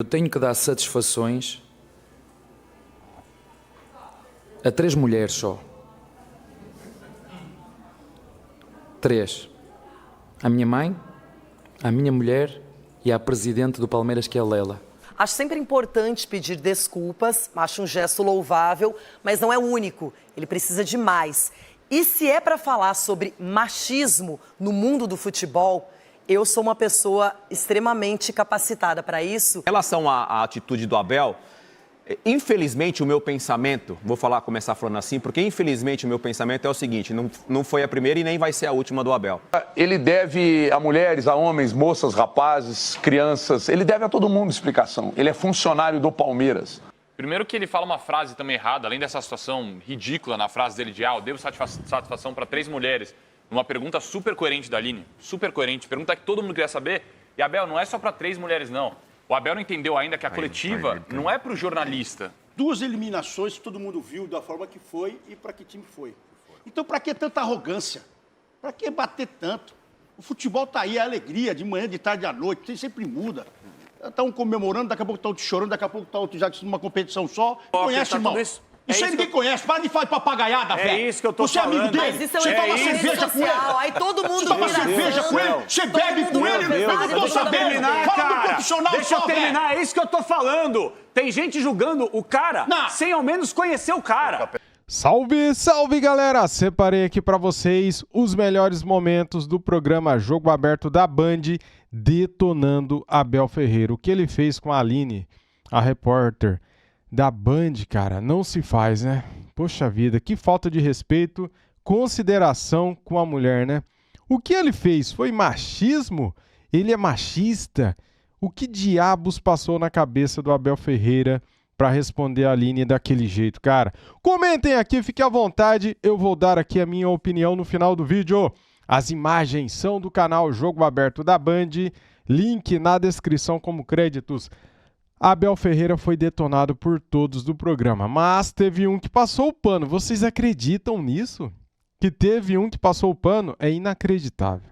Eu tenho que dar satisfações a 3 mulheres só. 3. A minha mãe, a minha mulher e a presidente do Palmeiras, que é a Lela. Acho sempre importante pedir desculpas, acho um gesto louvável, mas não é o único, ele precisa de mais. E se é para falar sobre machismo no mundo do futebol, eu sou uma pessoa extremamente capacitada para isso. Em relação à atitude do Abel, infelizmente o meu pensamento, começar falando assim, porque infelizmente o meu pensamento é o seguinte, não foi a primeira e nem vai ser a última do Abel. Ele deve a mulheres, a homens, moças, rapazes, crianças, ele deve a todo mundo explicação. Ele é funcionário do Palmeiras. Primeiro que ele fala uma frase também errada, além dessa situação ridícula na frase dele de eu devo satisfação para 3 mulheres, numa pergunta super coerente da Aline, super coerente, pergunta que todo mundo queria saber, e Abel, não é só para 3 mulheres não. O Abel não entendeu ainda que a coletiva não é para o jornalista. 2 eliminações que todo mundo viu da forma que foi e para que time foi. Então, para que tanta arrogância? Para que bater tanto? O futebol está aí, a alegria, de manhã, de tarde, à noite, sempre muda. Estão comemorando, daqui a pouco estão te chorando, daqui a pouco estão já numa competição só. Conhece, irmão? Isso aí ninguém conhece. Para de falar papagaiada, velho. É isso que eu tô falando. Você é amigo dele? Mas isso é você toma cerveja com ele? Aí todo mundo Você toma cerveja com ele? Você bebe com ele? Eu não tô sabendo. Fala do profissional Deixa eu só, terminar, é isso que eu tô falando. Tem gente julgando o cara sem ao menos conhecer o cara. Salve, salve galera! Separei aqui pra vocês os melhores momentos do programa Jogo Aberto da Band, detonando Abel Ferreira. O que ele fez com a Aline, a repórter da Band, cara, não se faz, né? Poxa vida, que falta de respeito, consideração com a mulher, né? O que ele fez foi machismo? Ele é machista? O que diabos passou na cabeça do Abel Ferreira para responder a Aline daquele jeito, cara? Comentem aqui, fiquem à vontade, eu vou dar aqui a minha opinião no final do vídeo. As imagens são do canal Jogo Aberto da Band, link na descrição como créditos. Abel Ferreira foi detonado por todos do programa, mas teve um que passou o pano. Vocês acreditam nisso? Que teve um que passou o pano? É inacreditável.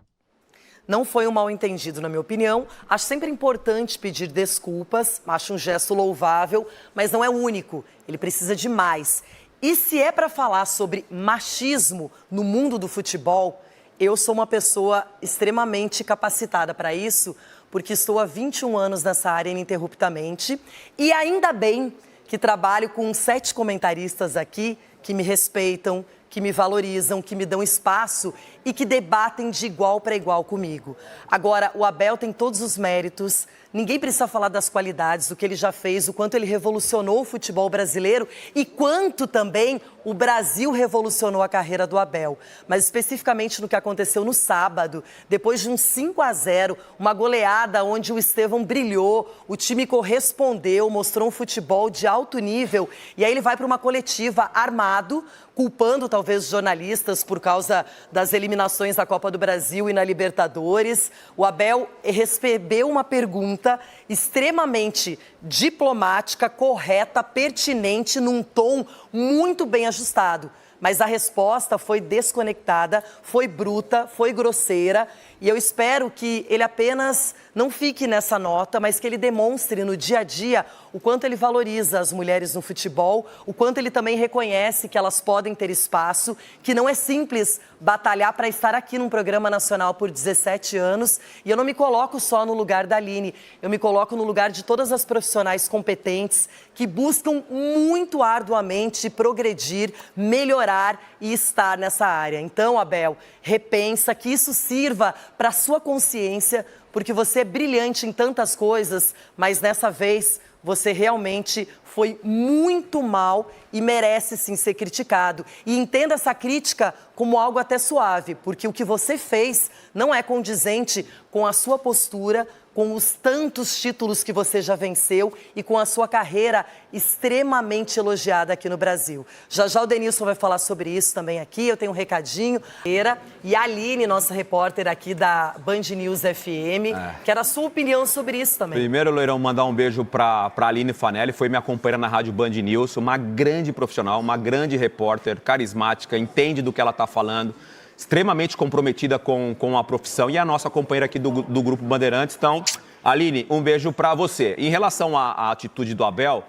Não foi um mal-entendido, na minha opinião. Acho sempre importante pedir desculpas, acho um gesto louvável, mas não é o único, ele precisa de mais. E se é para falar sobre machismo no mundo do futebol, eu sou uma pessoa extremamente capacitada para isso, porque estou há 21 anos nessa área ininterruptamente e ainda bem que trabalho com 7 comentaristas aqui que me respeitam, que me valorizam, que me dão espaço e que debatem de igual para igual comigo. Agora, o Abel tem todos os méritos, ninguém precisa falar das qualidades, do que ele já fez, o quanto ele revolucionou o futebol brasileiro e quanto também o Brasil revolucionou a carreira do Abel. Mas especificamente no que aconteceu no sábado, depois de um 5-0, uma goleada onde o Estevão brilhou, o time correspondeu, mostrou um futebol de alto nível e aí ele vai para uma coletiva armado, culpando talvez os jornalistas por causa das eliminações da Copa do Brasil e na Libertadores. O Abel recebeu uma pergunta extremamente diplomática, correta, pertinente, num tom muito bem ajustado. Mas a resposta foi desconectada, foi bruta, foi grosseira. E eu espero que ele apenas não fique nessa nota, mas que ele demonstre no dia a dia o quanto ele valoriza as mulheres no futebol, o quanto ele também reconhece que elas podem ter espaço, que não é simples batalhar para estar aqui num programa nacional por 17 anos. E eu não me coloco só no lugar da Aline, eu me coloco no lugar de todas as profissionais competentes que buscam muito arduamente progredir, melhorar e estar nessa área. Então, Abel, repensa, que isso sirva para a sua consciência, porque você é brilhante em tantas coisas, mas nessa vez você realmente foi muito mal e merece sim ser criticado. E entenda essa crítica como algo até suave, porque o que você fez não é condizente com a sua postura, com os tantos títulos que você já venceu e com a sua carreira extremamente elogiada aqui no Brasil. Já já o Denilson vai falar sobre isso também aqui, eu tenho um recadinho. E a Aline, nossa repórter aqui da Band News FM, quero a sua opinião sobre isso também. Primeiro, Loirão, mandar um beijo para Aline Fanelli, foi minha companheira na Rádio Band News, uma grande profissional, uma grande repórter, carismática, entende do que ela está falando, extremamente comprometida com a profissão e a nossa companheira aqui do Grupo Bandeirantes. Então, Aline, um beijo para você. Em relação à atitude do Abel,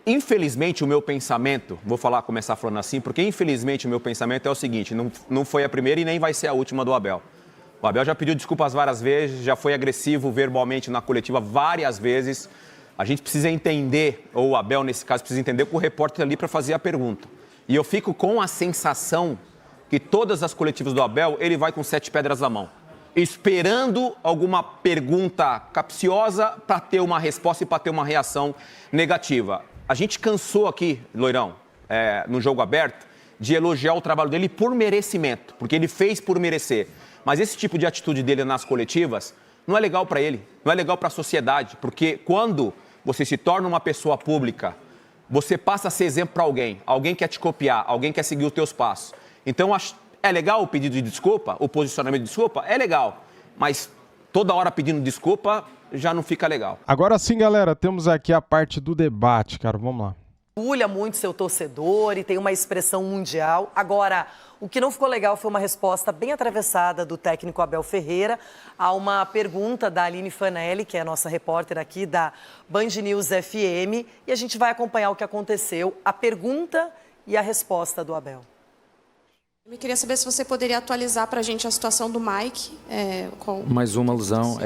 infelizmente o meu pensamento, começar falando assim, porque infelizmente o meu pensamento é o seguinte, não foi a primeira e nem vai ser a última do Abel. O Abel já pediu desculpas várias vezes, já foi agressivo verbalmente na coletiva várias vezes. A gente precisa entender, ou o Abel nesse caso precisa entender que o repórter ali para fazer a pergunta. E eu fico com a sensação que todas as coletivas do Abel, ele vai com 7 pedras na mão, esperando alguma pergunta capciosa para ter uma resposta e para ter uma reação negativa. A gente cansou aqui, Loirão, no Jogo Aberto, de elogiar o trabalho dele por merecimento, porque ele fez por merecer. Mas esse tipo de atitude dele nas coletivas não é legal para ele, não é legal para a sociedade, porque quando você se torna uma pessoa pública, você passa a ser exemplo para alguém quer te copiar, alguém quer seguir os teus passos. Então, é legal o pedido de desculpa, o posicionamento de desculpa? É legal, mas toda hora pedindo desculpa já não fica legal. Agora sim, galera, temos aqui a parte do debate, cara, vamos lá. Orgulha muito seu torcedor e tem uma expressão mundial. Agora, o que não ficou legal foi uma resposta bem atravessada do técnico Abel Ferreira a uma pergunta da Aline Fanelli, que é a nossa repórter aqui da Band News FM, e a gente vai acompanhar o que aconteceu, a pergunta e a resposta do Abel. Eu queria saber se você poderia atualizar para a gente a situação do Mike. Mais uma lesão.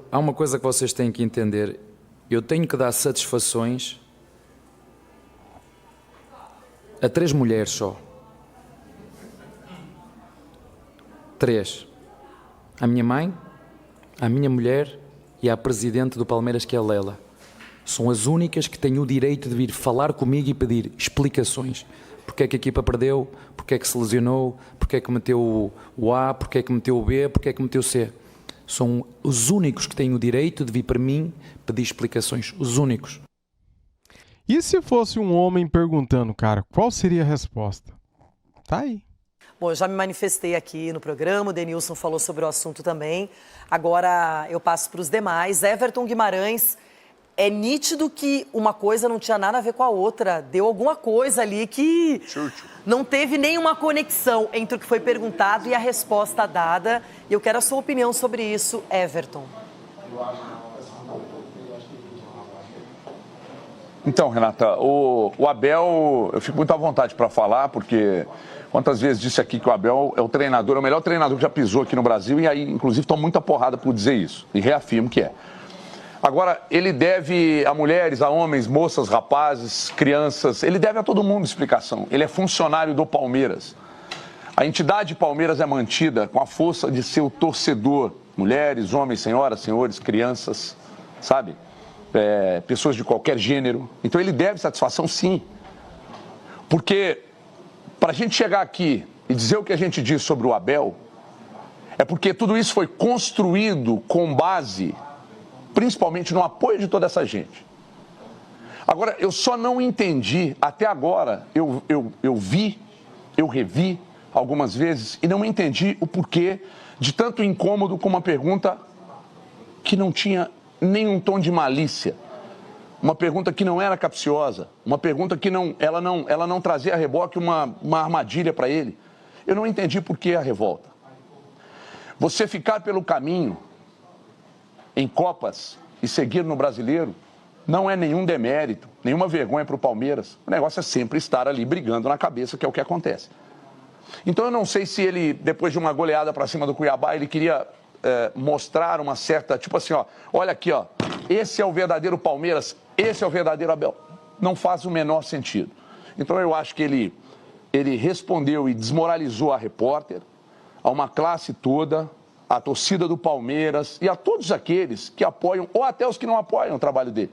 Há uma coisa que vocês têm que entender. Eu tenho que dar satisfações a 3 mulheres só. 3. A minha mãe, a minha mulher e a presidente do Palmeiras, que é a Lela. São as únicas que têm o direito de vir falar comigo e pedir explicações. Porque é que a equipa perdeu, porque é que se lesionou, porque é que meteu o A, porque é que meteu o B, porque é que meteu o C. São os únicos que têm o direito de vir para mim pedir explicações. Os únicos. E se fosse um homem perguntando, cara, qual seria a resposta? Tá aí. Bom, eu já me manifestei aqui no programa, o Denilson falou sobre o assunto também. Agora eu passo para os demais. Everton Guimarães, é nítido que uma coisa não tinha nada a ver com a outra. Deu alguma coisa ali que não teve nenhuma conexão entre o que foi perguntado e a resposta dada. E eu quero a sua opinião sobre isso, Everton. Então, Renata, o Abel, eu fico muito à vontade para falar, porque quantas vezes disse aqui que o Abel é o treinador, é o melhor treinador que já pisou aqui no Brasil, e aí, inclusive, tomo muita porrada por dizer isso, e reafirmo que é. Agora, ele deve a mulheres, a homens, moças, rapazes, crianças, ele deve a todo mundo explicação. Ele é funcionário do Palmeiras. A entidade Palmeiras é mantida com a força de seu torcedor. Mulheres, homens, senhoras, senhores, crianças, sabe? Pessoas de qualquer gênero. Então ele deve satisfação, sim. Porque para a gente chegar aqui e dizer o que a gente diz sobre o Abel, é porque tudo isso foi construído com base principalmente no apoio de toda essa gente. Agora, eu só não entendi, até agora, eu vi, eu revi algumas vezes e não entendi o porquê de tanto incômodo com uma pergunta que não tinha nenhum tom de malícia, uma pergunta que não era capciosa, uma pergunta que ela não trazia a reboque uma armadilha para ele. Eu não entendi por que a revolta. Você ficar pelo caminho em Copas e seguir no Brasileiro não é nenhum demérito, nenhuma vergonha para o Palmeiras. O negócio é sempre estar ali brigando na cabeça, que é o que acontece. Então eu não sei se ele, depois de uma goleada para cima do Cuiabá, ele queria mostrar uma certa, tipo assim, ó, olha aqui, ó, esse é o verdadeiro Palmeiras, esse é o verdadeiro Abel. Não faz o menor sentido. Então eu acho que ele respondeu e desmoralizou a repórter, a uma classe toda, a torcida do Palmeiras e a todos aqueles que apoiam, ou até os que não apoiam o trabalho dele.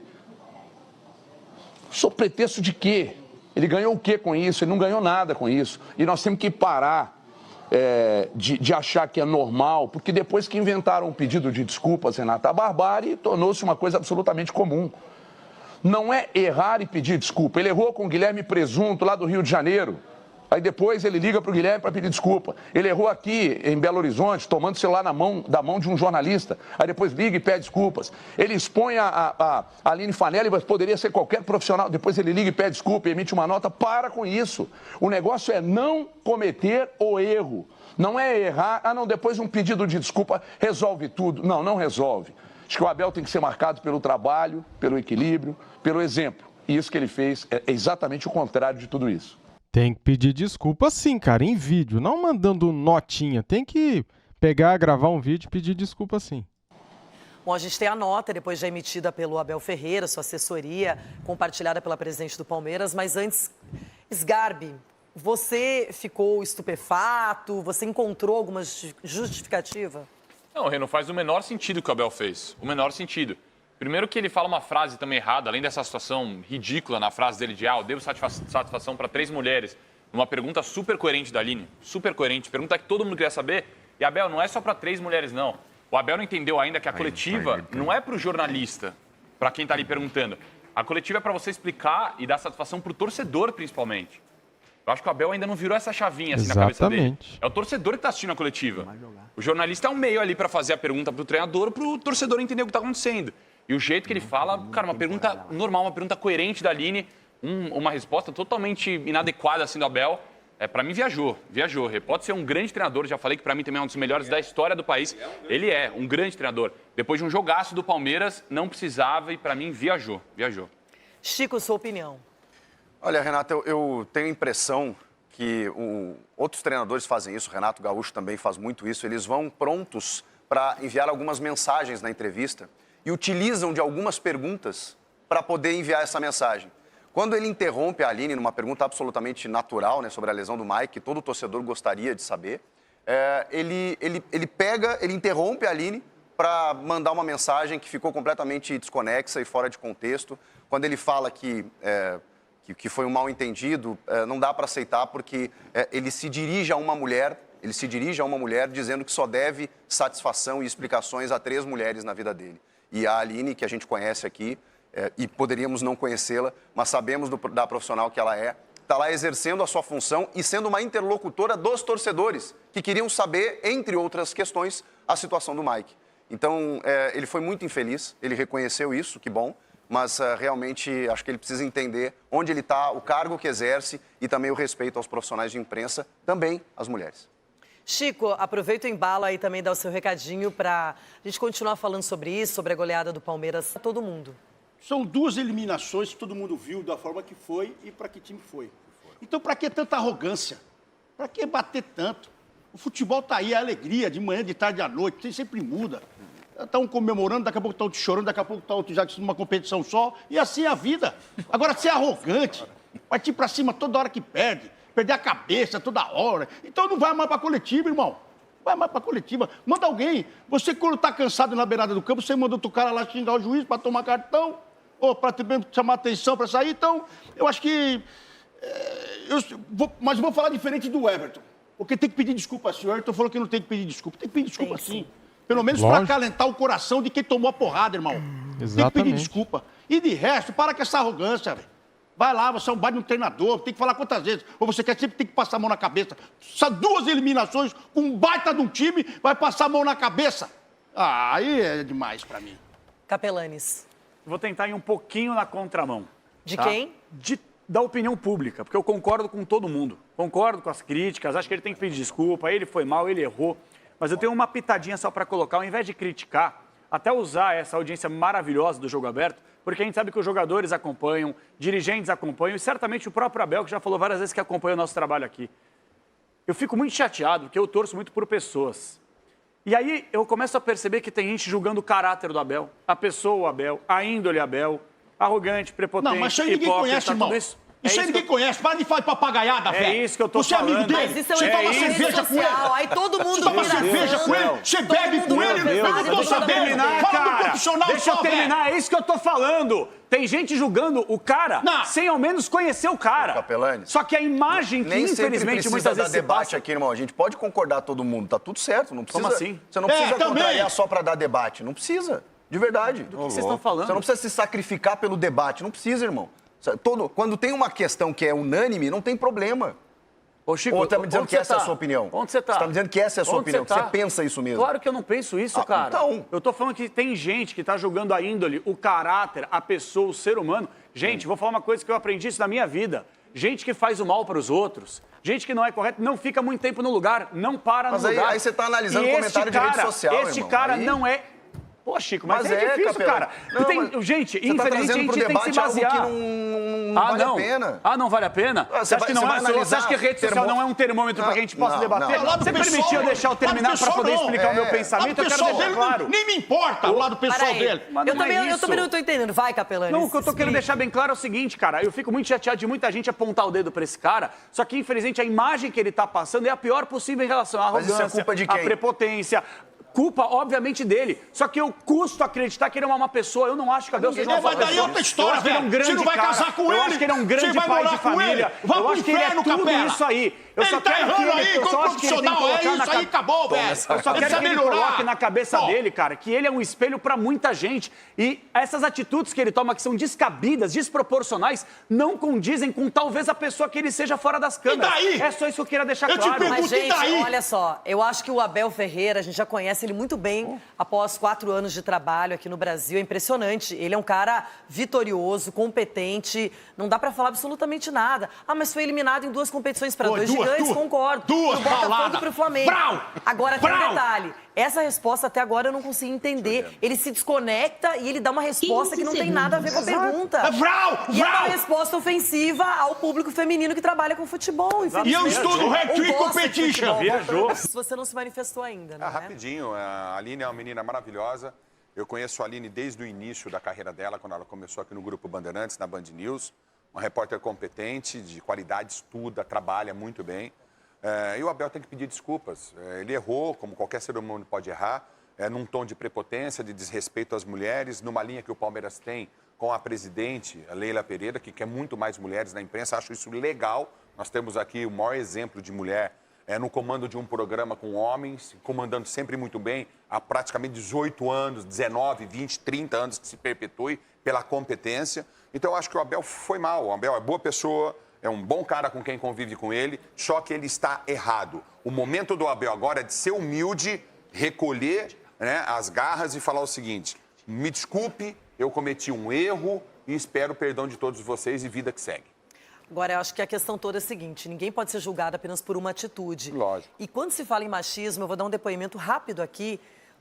Sob pretexto de quê? Ele ganhou o quê com isso? Ele não ganhou nada com isso. E nós temos que parar de achar que é normal, porque depois que inventaram o pedido de desculpas, Renata, a barbárie tornou-se uma coisa absolutamente comum. Não é errar e pedir desculpa. Ele errou com o Guilherme Presunto, lá do Rio de Janeiro, Aí depois ele liga para o Guilherme para pedir desculpa. Ele errou aqui em Belo Horizonte, tomando o celular da mão de um jornalista. Aí depois liga e pede desculpas. Ele expõe a Aline Fanelli, mas poderia ser qualquer profissional. Depois ele liga e pede desculpa, emite uma nota. Para com isso. O negócio é não cometer o erro. Não é errar, não, depois um pedido de desculpa resolve tudo. Não, não resolve. Acho que o Abel tem que ser marcado pelo trabalho, pelo equilíbrio, pelo exemplo. E isso que ele fez é exatamente o contrário de tudo isso. Tem que pedir desculpa sim, cara, em vídeo, não mandando notinha. Tem que pegar, gravar um vídeo e pedir desculpa sim. Bom, a gente tem a nota, depois já emitida pelo Abel Ferreira, sua assessoria, compartilhada pela presidente do Palmeiras. Mas antes, Sgarbi, você ficou estupefato? Você encontrou alguma justificativa? Não, Rê, não faz o menor sentido o que o Abel fez. O menor sentido. Primeiro que ele fala uma frase também errada, além dessa situação ridícula na frase dele de eu devo satisfação para 3 mulheres, numa pergunta super coerente da Aline, super coerente, pergunta que todo mundo queria saber, e Abel, não é só para 3 mulheres não. O Abel não entendeu ainda que a coletiva não é para o jornalista, para quem está ali perguntando. A coletiva é para você explicar e dar satisfação para o torcedor, principalmente. Eu acho que o Abel ainda não virou essa chavinha assim na cabeça dele. É o torcedor que está assistindo a coletiva. O jornalista é um meio ali para fazer a pergunta para o treinador, para o torcedor entender o que está acontecendo. E o jeito que ele fala, cara, uma pergunta normal, uma pergunta coerente da Aline, uma resposta totalmente inadequada assim do Abel, para mim viajou. Pode ser um grande treinador, já falei que para mim também é um dos melhores da história do país. Ele é um grande treinador. Depois de um jogaço do Palmeiras, não precisava e para mim viajou. Chico, sua opinião? Olha, Renato, eu tenho a impressão que outros treinadores fazem isso, o Renato Gaúcho também faz muito isso, eles vão prontos para enviar algumas mensagens na entrevista e utilizam de algumas perguntas para poder enviar essa mensagem. Quando ele interrompe a Aline numa pergunta absolutamente natural, né, sobre a lesão do Mike, que todo torcedor gostaria de saber, ele interrompe a Aline para mandar uma mensagem que ficou completamente desconexa e fora de contexto. Quando ele fala que foi um mal-entendido, não dá para aceitar porque ele se dirige a uma mulher dizendo que só deve satisfação e explicações a 3 mulheres na vida dele. E a Aline, que a gente conhece aqui, e poderíamos não conhecê-la, mas sabemos da profissional que ela é, está lá exercendo a sua função e sendo uma interlocutora dos torcedores, que queriam saber, entre outras questões, a situação do Mike. Então, ele foi muito infeliz, ele reconheceu isso, que bom, mas realmente acho que ele precisa entender onde ele está, o cargo que exerce e também o respeito aos profissionais de imprensa, também às mulheres. Chico, aproveita o embalo aí também, dá o seu recadinho para a gente continuar falando sobre isso, sobre a goleada do Palmeiras a todo mundo. São 2 eliminações que todo mundo viu da forma que foi e para que time foi. Então, para que tanta arrogância? Para que bater tanto? O futebol está aí, é alegria, de manhã, de tarde, à noite, sempre muda. Está um comemorando, daqui a pouco está outro chorando, daqui a pouco está outro já numa competição só, e assim é a vida. Agora, ser arrogante, partir para cima toda hora que perde, perder a cabeça toda hora. Então não vai mais para a coletiva, irmão. Vai mais para a coletiva. Manda alguém. Você, quando está cansado na beirada do campo, você manda outro cara lá xingar o juiz para tomar cartão, ou para chamar atenção para sair. Então, eu acho que... mas vou falar diferente do Everton. Porque tem que pedir desculpa, senhor. O Everton falou que não tem que pedir desculpa. Tem que pedir desculpa, sim. Pelo menos para acalentar o coração de quem tomou a porrada, irmão. Exatamente. Tem que pedir desculpa. E de resto, para com essa arrogância, velho. Vai lá, você é um baita de um treinador, tem que falar quantas vezes. Ou você quer sempre ter que passar a mão na cabeça. Essas 2 eliminações com um baita de um time, vai passar a mão na cabeça. Aí é demais para mim. Capelanes. Vou tentar ir um pouquinho na contramão. De quem? Da opinião pública, porque eu concordo com todo mundo. Concordo com as críticas, acho que ele tem que pedir desculpa, ele foi mal, ele errou. Mas eu tenho uma pitadinha só para colocar, ao invés de criticar, até usar essa audiência maravilhosa do Jogo Aberto, porque a gente sabe que os jogadores acompanham, dirigentes acompanham, e certamente o próprio Abel, que já falou várias vezes que acompanha o nosso trabalho aqui. Eu fico muito chateado, porque eu torço muito por pessoas. E aí eu começo a perceber que tem gente julgando o caráter do Abel, a pessoa Abel, a índole Abel, arrogante, prepotente, não, mas isso aí ninguém conhece, irmão. Isso aí ninguém conhece. Para de falar de papagaiada, velho. É isso que eu tô falando. Você é amigo dele? Mas isso é uma cerveja com ele. Aí todo mundo toma cerveja com ele. Você bebe com ele. Eu não tô sabendo. Fala do profissional. Deixa eu terminar. É isso que eu tô falando. Tem gente julgando o cara sem ao menos conhecer o cara. Capelanes. Só que a imagem que, infelizmente, muitas vezes se debate passa... aqui, irmão. A gente pode concordar todo mundo. Tá tudo certo. Não precisa... Como assim? Você não precisa contrariar só para dar debate. Não precisa. De verdade. Do que vocês estão falando? Você não precisa se sacrificar pelo debate. Não precisa, irmão. Quando tem uma questão que é unânime, não tem problema. Ô, Chico, Ou está me dizendo onde que você essa é a tá? sua opinião? Onde você está? Você está me dizendo que essa é a sua Onde opinião, você que tá? você pensa isso mesmo? Claro que eu não penso isso, cara. Então. Eu tô falando que tem gente que tá julgando a índole, o caráter, a pessoa, o ser humano. Gente, vou falar uma coisa que eu aprendi isso na minha vida. Gente que faz o mal para os outros, gente que não é correta, não fica muito tempo no lugar, não para no lugar. Mas aí você está analisando E comentário de rede social, Este irmão. cara Aí- não é... Pô, Chico, mas é difícil, Capelão. cara. Não, Gente, você tá infelizmente, trazendo a gente pro tem que se debate algo basear. que não vale a pena. Ah, não vale a pena? Ah, Você acha que não é? Você acha que rede social não é um termômetro para que a gente possa debater? Lado Você pessoal, permitiu eu deixar eu lado terminar para pessoal poder não. explicar o meu Lado pensamento? Eu quero pessoal deixar dele claro. nem me importa o lado pessoal Peraí, dele. Mas eu não é também isso. não estou entendendo. Vai, Capelani. Não, o que eu tô querendo explica. deixar bem claro é o seguinte, cara. Eu fico muito chateado de muita gente apontar o dedo pra esse cara, só que, infelizmente, a imagem que ele tá passando é a pior possível em relação à Mas isso é arrogância, culpa de à quem? prepotência. Culpa, obviamente, dele. Só que eu custo acreditar que ele é uma má pessoa. Eu não acho que a Abel seja uma má Mas daí pessoa. é outra história, Eu acho que ele é um velho. grande Você não vai cara. casar com Eu ele. acho que ele é um grande Você vai pai morar de com família. ele. Vá Eu pro acho que ele é inferno, tudo Capela. isso aí. Eu Ele só tá quero que errando ele, aí eu como só acho que ele tem que profissional. colocar É na isso aí, acabou, velho. Eu só Ele quero que precisa ele melhorar. coloque na cabeça Pô. dele, cara, que ele é um espelho pra muita gente. E essas atitudes que ele toma, que são descabidas, desproporcionais, não condizem com talvez a pessoa que ele seja fora das câmeras. daí? É só isso que eu queria deixar Eu te claro. pergunto, Mas, e gente, daí? olha só, eu acho que o Abel Ferreira, a gente já conhece ele muito bem após 4 anos de trabalho aqui no Brasil. É impressionante. Ele é um cara vitorioso, competente, não dá pra falar absolutamente nada. Ah, mas foi eliminado em 2 competições pra Foi 2 duas, gigantes, duas. concordo. Duas Pro Botafogo pauladas. e pro Flamengo. Brau! Agora tem um Brau! detalhe. Essa resposta até agora eu não consegui entender. Ele se desconecta e ele dá uma resposta que não tem nada a ver com a pergunta. É vrau, E é uma vrau! resposta ofensiva ao público feminino que trabalha com futebol, infelizmente. E eu estudo Hat-Trick Ou gosta de Competition. futebol. Viajou. Se você não se manifestou ainda, né? Rapidinho, a Aline é uma menina maravilhosa. Eu conheço a Aline desde o início da carreira dela, quando ela começou aqui no Grupo Bandeirantes, na Band News. Uma repórter competente, de qualidade, estuda, trabalha muito bem. E o Abel tem que pedir desculpas. Ele errou, como qualquer ser humano pode errar, num tom de prepotência, de desrespeito às mulheres, numa linha que o Palmeiras tem com a presidente, a Leila Pereira, que quer muito mais mulheres na imprensa. Acho isso legal. Nós temos aqui o maior exemplo de mulher no comando de um programa com homens, comandando sempre muito bem, há praticamente 18 anos, 19, 20, 30 anos que se perpetue pela competência. Então, eu acho que o Abel foi mal. O Abel é boa pessoa, é um bom cara com quem convive com ele, só que ele está errado. O momento do Abel agora é de ser humilde, recolher, né, as garras e falar o seguinte: me desculpe, eu cometi um erro e espero o perdão de todos vocês e vida que segue. Agora, eu acho que a questão toda é a seguinte: ninguém pode ser julgado apenas por uma atitude. Lógico. E quando se fala em machismo, eu vou dar um depoimento rápido aqui,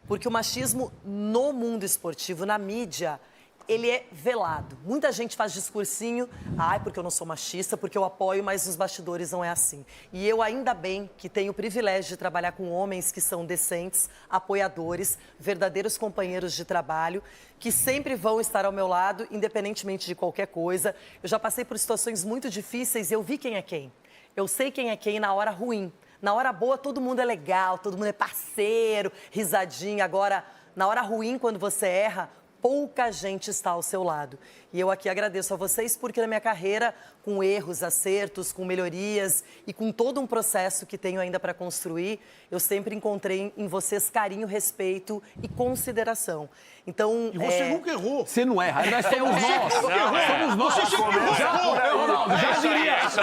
porque o machismo no mundo esportivo, na mídia, ele é velado. Muita gente faz discursinho, porque eu não sou machista, porque eu apoio, mas nos bastidores não é assim. E eu, ainda bem, que tenho o privilégio de trabalhar com homens que são decentes, apoiadores, verdadeiros companheiros de trabalho, que sempre vão estar ao meu lado, independentemente de qualquer coisa. Eu já passei por situações muito difíceis e eu vi quem é quem. Eu sei quem é quem na hora ruim. Na hora boa, todo mundo é legal, todo mundo é parceiro, risadinho. Agora, na hora ruim, quando você erra, pouca gente está ao seu lado. E eu aqui agradeço a vocês porque na minha carreira, com erros, acertos, com melhorias e com todo um processo que tenho ainda para construir, eu sempre encontrei em vocês carinho, respeito e consideração. Então, E você nunca errou. Você não erra, nós somos nós. Somos nós. Você sempre errou.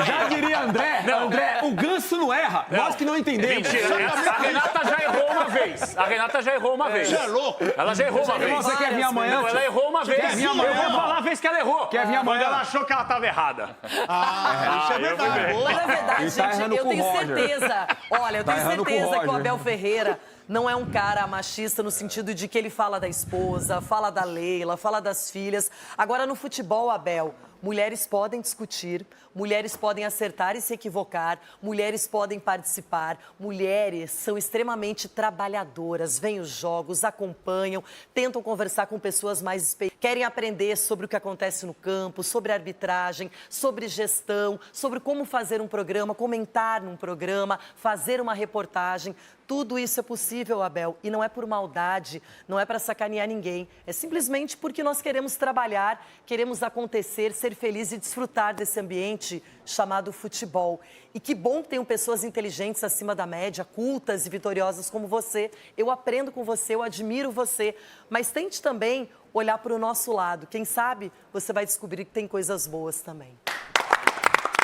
Já diria André, o Ganso não erra. Nós que não entendemos. Mentira, a Renata já errou uma vez. A Renata já errou uma vez. Você é louco. Ela já errou uma vez. Você quer vir amanhã? Não, ela errou uma vez. quer vir amanhã? Eu vou falar a vez que ela errou. Quer vir amanhã? Quando ela achou que ela estava errada. Isso é verdade. Mas, na verdade, E tá gente, errando eu com o tenho Roger. certeza. Olha, eu Tá tenho errando com o certeza que o Roger. Abel Ferreira não é um cara machista no sentido de que ele fala da esposa, fala da Leila, fala das filhas. Agora, no futebol, Abel, mulheres podem discutir, mulheres podem acertar e se equivocar, mulheres podem participar, mulheres são extremamente trabalhadoras, veem os jogos, acompanham, tentam conversar com pessoas mais experientes, querem aprender sobre o que acontece no campo, sobre arbitragem, sobre gestão, sobre como fazer um programa, comentar num programa, fazer uma reportagem. Tudo isso é possível, Abel, e não é por maldade, não é para sacanear ninguém. É simplesmente porque nós queremos trabalhar, queremos acontecer, ser feliz e desfrutar desse ambiente chamado futebol. E que bom que tenham pessoas inteligentes acima da média, cultas e vitoriosas como você. Eu aprendo com você, eu admiro você, mas tente também olhar para o nosso lado. Quem sabe você vai descobrir que tem coisas boas também.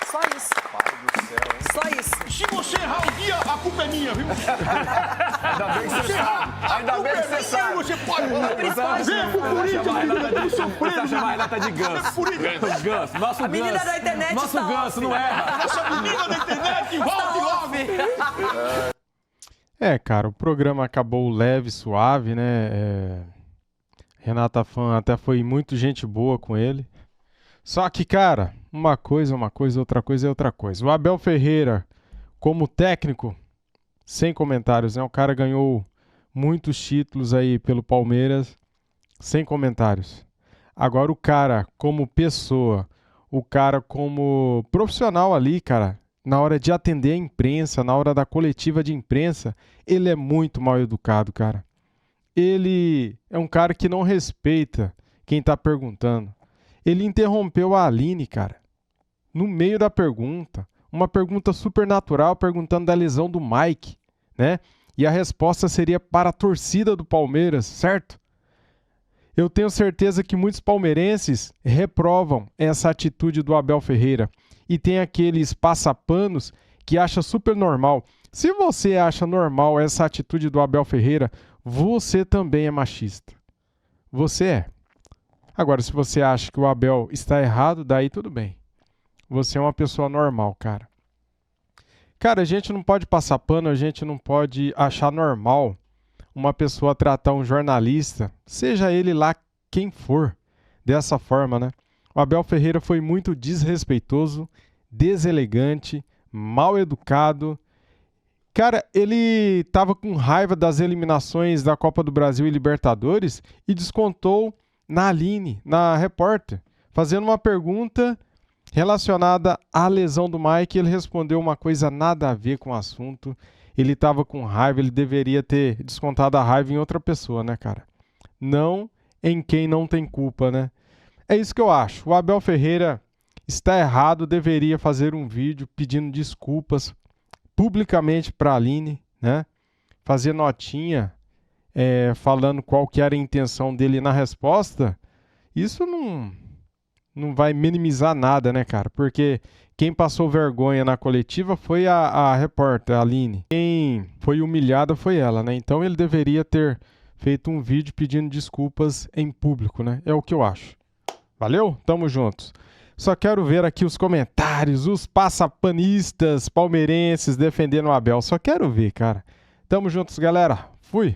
Só isso. Só isso. Se você errar um dia, a culpa é minha, viu? Ainda bem que você sabe. Ainda bem que você sabe. Você pode falar. Vem pro Corinthians, menina, eu sou preso. Chama a Renata de Ganso. Ganso. Nosso A menina Ganso. da internet Nosso está Ganso, off. não erra. Essa menina da internet, volte logo. Cara, o programa acabou leve, suave, né? Renata Fã até foi muito gente boa com ele. Só que, cara, uma coisa, outra coisa é outra coisa. O Abel Ferreira, como técnico, sem comentários, né? O cara ganhou muitos títulos aí pelo Palmeiras, sem comentários. Agora o cara como pessoa, o cara como profissional ali, cara, na hora de atender a imprensa, na hora da coletiva de imprensa, ele é muito mal educado, cara. Ele é um cara que não respeita quem tá perguntando. Ele interrompeu a Aline, cara, no meio da pergunta. Uma pergunta super natural, perguntando da lesão do Mike, né? E a resposta seria para a torcida do Palmeiras, certo? Eu tenho certeza que muitos palmeirenses reprovam essa atitude do Abel Ferreira. E tem aqueles passapanos que acham super normal. Se você acha normal essa atitude do Abel Ferreira, você também é machista. Você é. Agora, se você acha que o Abel está errado, daí tudo bem. Você é uma pessoa normal, cara. Cara, a gente não pode passar pano, a gente não pode achar normal uma pessoa tratar um jornalista, seja ele lá quem for, dessa forma, né? O Abel Ferreira foi muito desrespeitoso, deselegante, mal educado. Cara, ele tava com raiva das eliminações da Copa do Brasil e Libertadores e descontou na Aline, na repórter, fazendo uma pergunta relacionada à lesão do Mike. Ele respondeu uma coisa nada a ver com o assunto. Ele tava com raiva, ele deveria ter descontado a raiva em outra pessoa, né, cara? Não em quem não tem culpa, né? É isso que eu acho. O Abel Ferreira está errado, deveria fazer um vídeo pedindo desculpas publicamente para a Aline, né? Fazer notinha falando qual que era a intenção dele na resposta. Isso não vai minimizar nada, né, cara? Porque quem passou vergonha na coletiva foi a repórter, a Aline. Quem foi humilhada foi ela, né? Então ele deveria ter feito um vídeo pedindo desculpas em público, né? É o que eu acho. Valeu? Tamo juntos. Só quero ver aqui os comentários, os passapanistas palmeirenses defendendo o Abel. Só quero ver, cara. Tamo juntos, galera. Fui!